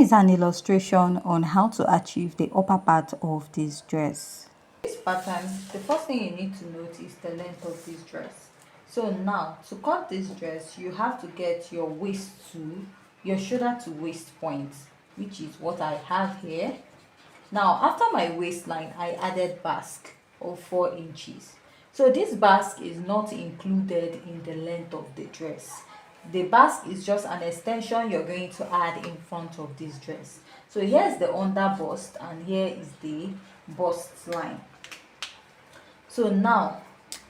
is an illustration on how to achieve the upper part of this dress. This pattern, the first thing you need to note is the length of this dress. So now, to cut this dress, you have to get your waist to your shoulder to waist point, which is what I have here. Now, after my waistline, I added basque of 4 inches. So this basque is not included in the length of the dress. The basque is just an extension you're going to add in front of this dress. So here's the under bust and here is the bust line. So now,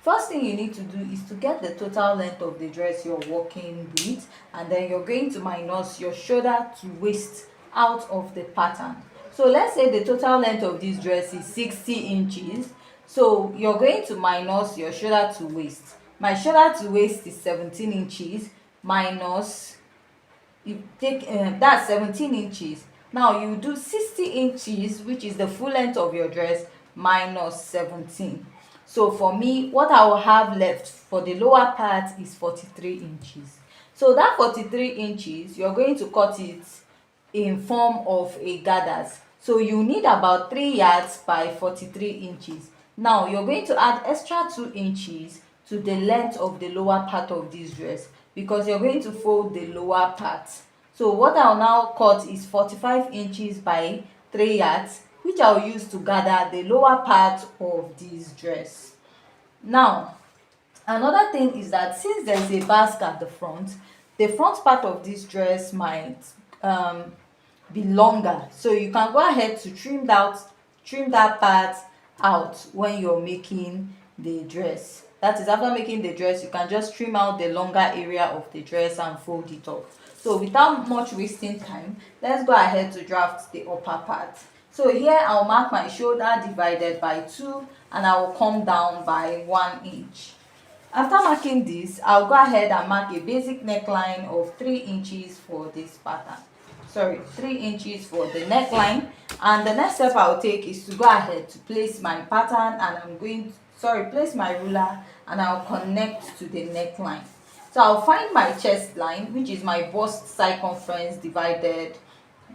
first thing you need to do is to get the total length of the dress you're working with, and then you're going to minus your shoulder to waist out of the pattern. So let's say the total length of this dress is 60 inches. So you're going to minus your shoulder to waist. My shoulder to waist is 17 inches minus, you take that's 17 inches. Now you do 60 inches, which is the full length of your dress, minus 17. So for me, what I will have left for the lower part is 43 inches. So that 43 inches, you're going to cut it in form of a gathers. So you need about 3 yards by 43 inches. Now you're going to add extra 2 inches to the length of the lower part of this dress, because you're going to fold the lower part. So what I'll now cut is 45 inches by 3 yards, which I'll use to gather the lower part of this dress. Now, another thing is that since there's a basque at the front part of this dress might be longer. So you can go ahead to trim that part out when you're making the dress. That is, after making the dress, you can just trim out the longer area of the dress and fold it up. So without much wasting time, let's go ahead to draft the upper part. So here I'll mark my shoulder divided by 2 and I will come down by 1 inch. After marking this, I'll go ahead and mark a basic neckline of 3 inches for this pattern. 3 inches for the neckline. And the next step I'll take is to go ahead to place my pattern, and I'm going to place my ruler and I'll connect to the neckline. So I'll find my chest line, which is my bust circumference divided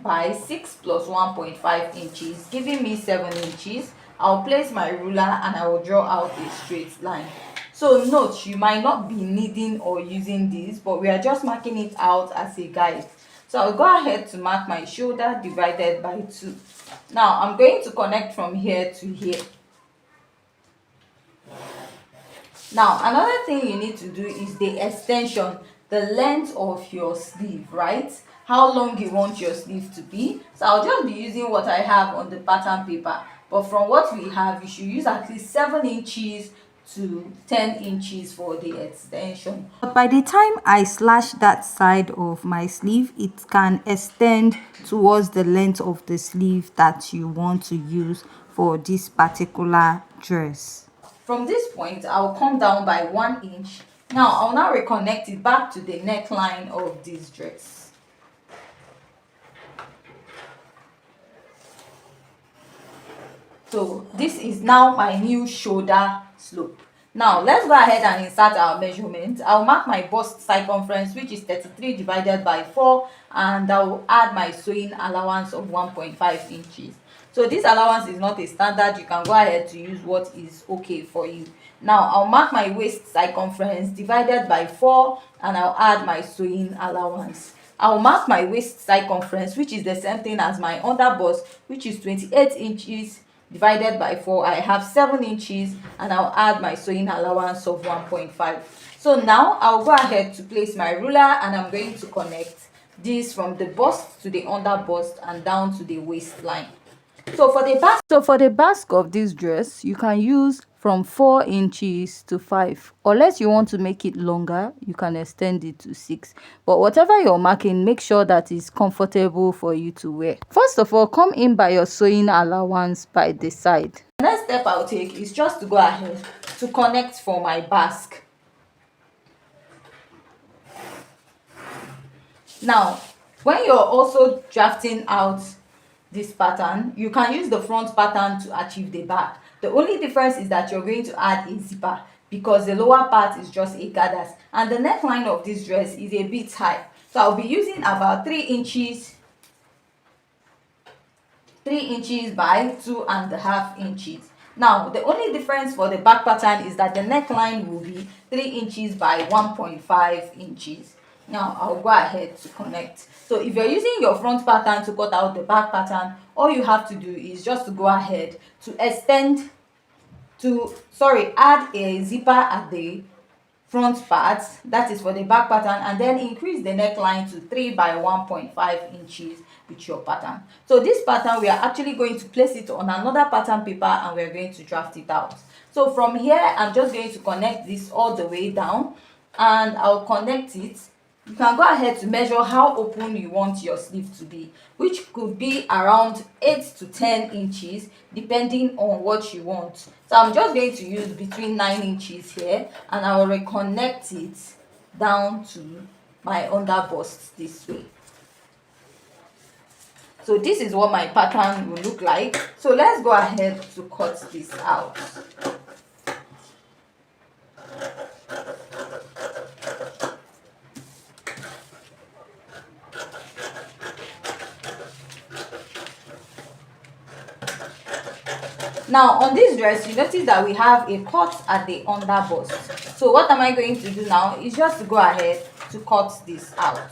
by 6 plus 1.5 inches, giving me 7 inches. I'll place my ruler and I will draw out a straight line. So note, you might not be needing or using this, but we are just marking it out as a guide. So I'll go ahead to mark my shoulder divided by 2. Now I'm going to connect from here to here. Now another thing you need to do is the extension, the length of your sleeve, right? How long you want your sleeve to be. So I'll just be using what I have on the pattern paper, but from what we have, you should use at least 7 inches to 10 inches for the extension. But by the time I slash that side of my sleeve, it can extend towards the length of the sleeve that you want to use for this particular dress. From this point, I'll come down by 1 inch. Now I'll now reconnect it back to the neckline of this dress. So this is now my new shoulder slope. Now let's go ahead and insert our measurement. I'll mark my bust circumference, which is 33 divided by 4, and I'll add my sewing allowance of 1.5 inches. So this allowance is not a standard. You can go ahead to use what is okay for you. Now I'll mark my waist circumference divided by 4 and I'll add my sewing allowance. I'll mark my waist circumference, which is the same thing as my under bust, which is 28 inches divided by 4. I have 7 inches and I'll add my sewing allowance of 1.5. So now I'll go ahead to place my ruler and I'm going to connect this from the bust to the under bust and down to the waistline. So for the basque of this dress, you can use from 4 inches to 5. Unless you want to make it longer, you can extend it to 6. But whatever you're marking, make sure that it's comfortable for you to wear. First of all, come in by your sewing allowance by the side. The next step I'll take is just to go ahead to connect for my basque. Now, when you're also drafting out this pattern, you can use the front pattern to achieve the back. The only difference is that you're going to add a zipper, because the lower part is just a gathers and the neckline of this dress is a bit high. So I'll be using about 3 inches 3 inches by 2.5 inches. Now the only difference for the back pattern is that the neckline will be 3 inches by 1.5 inches. Now I'll go ahead to connect. So if you're using your front pattern to cut out the back pattern, all you have to do is just to go ahead to add a zipper at the front part, that is for the back pattern, and then increase the neckline to 3 by 1.5 inches with your pattern. So this pattern, we are actually going to place it on another pattern paper and we're going to draft it out. So from here, I'm just going to connect this all the way down, and I'll connect it. You can go ahead to measure how open you want your sleeve to be, which could be around 8 to 10 inches depending on what you want. So I'm just going to use between 9 inches here, and I will reconnect it down to my under bust this way. So this is what my pattern will look like. So let's go ahead to cut this out. Now on this dress, you notice that we have a cut at the under bust. So what am I going to do now is just to go ahead to cut this out.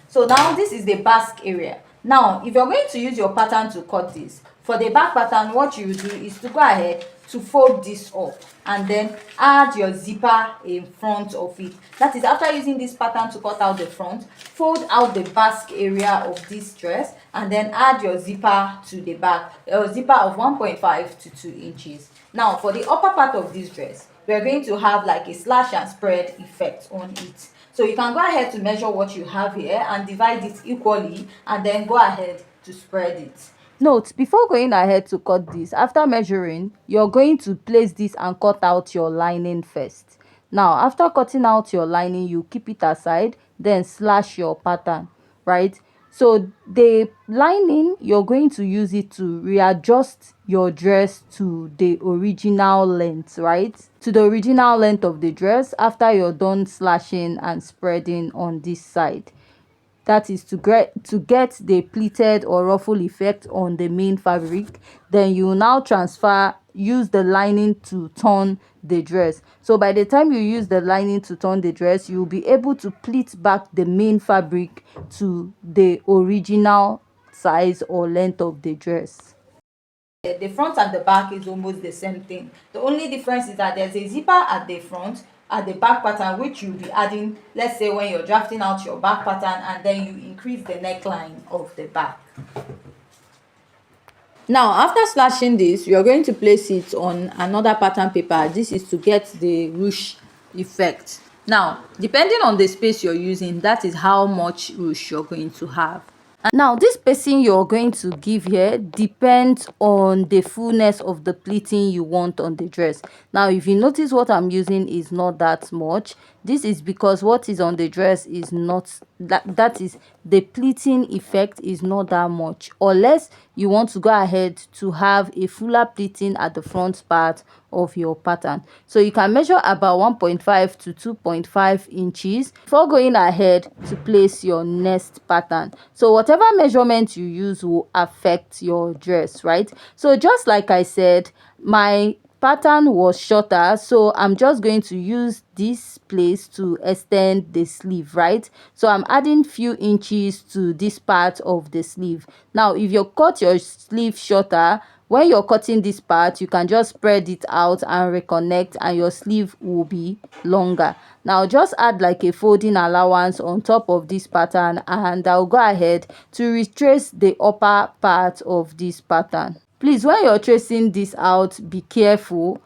So now this is the basque area. Now if you're going to use your pattern to cut this, for the back pattern, what you do is to go ahead to fold this up and then add your zipper in front of it. That is, after using this pattern to cut out the front, fold out the basque area of this dress and then add your zipper to the back, a zipper of 1.5 to 2 inches. Now for the upper part of this dress, we are going to have like a slash and spread effect on it. So you can go ahead to measure what you have here and divide it equally, and then go ahead to spread it. Note, before going ahead to cut this, after measuring, you're going to place this and cut out your lining first. Now after cutting out your lining, you keep it aside, then slash your pattern, right? So the lining, you're going to use it to readjust your dress to the original length, right? To the original length of the dress after you're done slashing and spreading on this side. That is to get the pleated or ruffle effect on the main fabric. Then you now use the lining to turn the dress. So by the time you use the lining to turn the dress, you'll be able to pleat back the main fabric to the original size or length of the dress. The front and the back is almost the same thing. The only difference is that there's a zipper at the front, at the back pattern, which you'll be adding, let's say when you're drafting out your back pattern, and then you increase the neckline of the back. Now after slashing this, you're going to place it on another pattern paper. This is to get the ruche effect. Now depending on the space you're using, that is how much ruche you're going to have. Now this spacing you're going to give here depends on the fullness of the pleating you want on the dress. Now if you notice, what I'm using is not that much. This is because what is on the dress is not that is the pleating effect is not that much, unless you want to go ahead to have a fuller pleating at the front part of your pattern. So you can measure about 1.5 to 2.5 inches before going ahead to place your next pattern. So whatever measurement you use will affect your dress, right? So just like I said, my pattern was shorter, so I'm just going to use this place to extend the sleeve, right? So I'm adding few inches to this part of the sleeve. Now if you cut your sleeve shorter, when you're cutting this part, you can just spread it out and reconnect, and your sleeve will be longer. Now just add like a folding allowance on top of this pattern, and I'll go ahead to retrace the upper part of this pattern. Please, when you're tracing this out, be careful.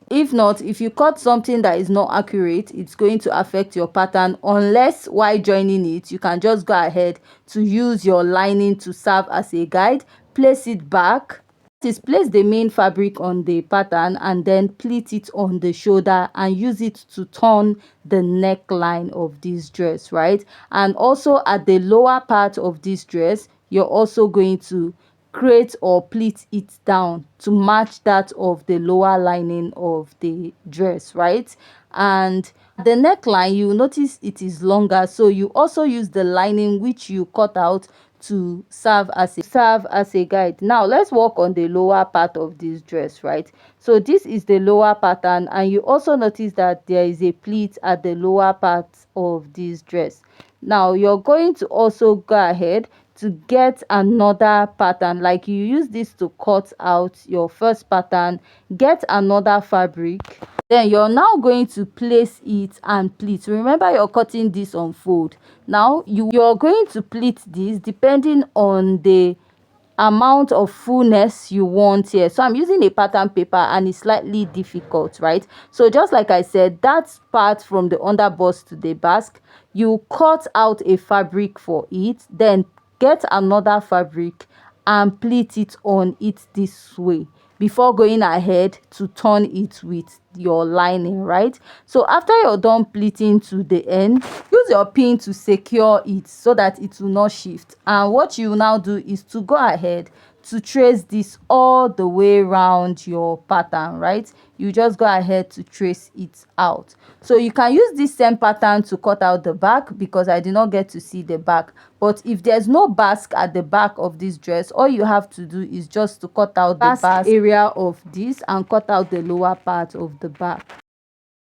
If not, if you cut something that is not accurate, it's going to affect your pattern, unless while joining it, you can just go ahead to use your lining to serve as a guide. Place it back. Place the main fabric on the pattern and then pleat it on the shoulder and use it to turn the neckline of this dress, right? And also at the lower part of this dress, you're also going to create or pleat it down to match that of the lower lining of the dress, right? And the neckline, you notice it is longer, so you also use the lining which you cut out to serve as a guide. Now let's work on the lower part of this dress, right? So this is the lower pattern, and you also notice that there is a pleat at the lower part of this dress. Now you're going to also go ahead to get another pattern, like you use this to cut out your first pattern. Get another fabric, then you're now going to place it and pleat. Remember, you're cutting this on fold. Now you're going to pleat this depending on the amount of fullness you want here. So I'm using a pattern paper and it's slightly difficult, right? So just like I said, that part from the underbust to the basque, you cut out a fabric for it, then get another fabric and pleat it on it this way before going ahead to turn it with your lining, right? So after you're done pleating to the end, use your pin to secure it so that it will not shift. And what you now do is to go ahead to trace this all the way around your pattern, right? You just go ahead to trace it out. So you can use this same pattern to cut out the back, because I did not get to see the back. But if there's no basque at the back of this dress, all you have to do is just to cut out the basque area of this and cut out the lower part of the back.